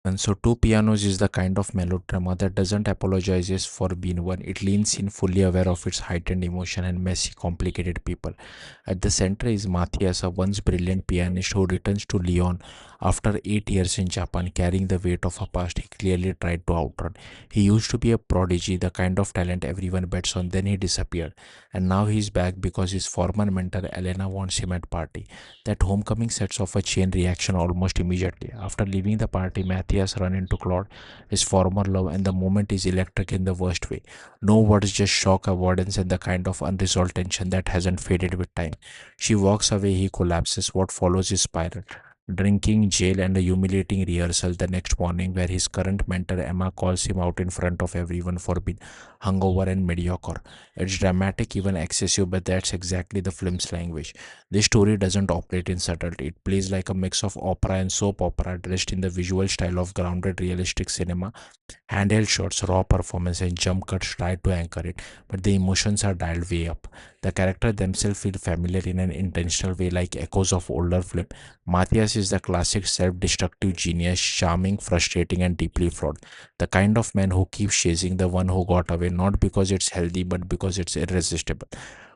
And so, Two Pianos is the kind of melodrama that doesn't apologize for being one. It leans in, fully aware of its heightened emotion and messy, complicated people. At the center is Matthias, a once brilliant pianist who returns to Lyon after 8 years in Japan, carrying the weight of a past he clearly tried to outrun. He used to be a prodigy, the kind of talent everyone bets on, then he disappeared. And now he's back because his former mentor Elena wants him at party. That homecoming sets off a chain reaction almost immediately. After leaving the party, Matthias runs into Claude, his former love, and the moment is electric in the worst way. No words, just shock, avoidance, and the kind of unresolved tension that hasn't faded with time. She walks away, he collapses. What follows is spiral. Drinking, jail, and a humiliating rehearsal the next morning, where his current mentor Emma calls him out in front of everyone for being hungover and mediocre. It's dramatic, even excessive, but that's exactly the film's language. This story doesn't operate in subtlety. It plays like a mix of opera and soap opera, dressed in the visual style of grounded realistic cinema. Handheld shots, raw performance, and jump cuts try to anchor it, but the emotions are dialed way up. The characters themselves feel familiar in an intentional way, like echoes of older film. Matthias is the classic self-destructive genius, charming, frustrating, and deeply flawed. The kind of man who keeps chasing the one who got away, not because it's healthy, but because it's irresistible.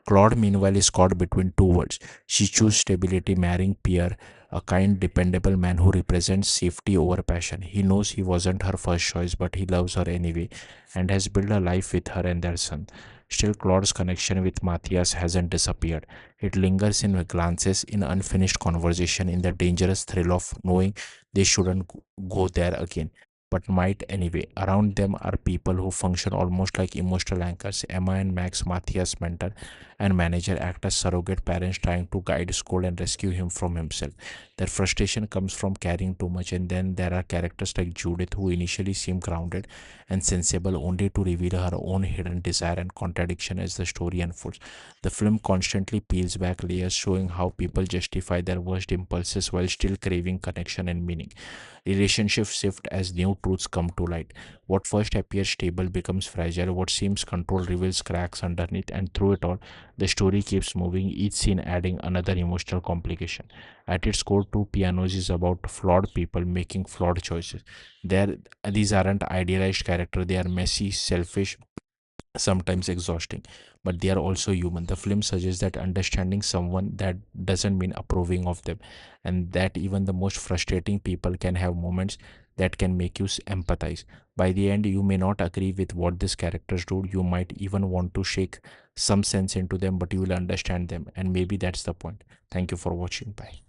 Claude, meanwhile, is caught between two worlds. She chooses stability, marrying Pierre, a kind, dependable man who represents safety over passion. He knows he wasn't her first choice, but he loves her anyway and has built a life with her and their son. Still, Claude's connection with Matthias hasn't disappeared. It lingers in glances, in unfinished conversation, in the dangerous thrill of knowing they shouldn't go there again, but might anyway. Around them are people who function almost like emotional anchors. Emma and Max, Matthias' mentor and manager, act as surrogate parents trying to guide, scold, and rescue him from himself. Their frustration comes from carrying too much, and then there are characters like Judith who initially seem grounded and sensible only to reveal her own hidden desire and contradiction as the story unfolds. The film constantly peels back layers, showing how people justify their worst impulses while still craving connection and meaning. Relationships shift as new truths come to light. What first appears stable becomes fragile, what seems controlled reveals cracks underneath, and through it all, the story keeps moving, each scene adding another emotional complication. At its core, Two Pianos is about flawed people making flawed choices. They're, these aren't idealized characters, they are messy, selfish, sometimes exhausting, but they are also human. The film suggests that understanding someone that doesn't mean approving of them, and that even the most frustrating people can have moments that can make you empathize. By the end, you may not agree with what these characters do, you might even want to shake some sense into them, but you will understand them, and maybe that's the point. Thank you for watching. Bye.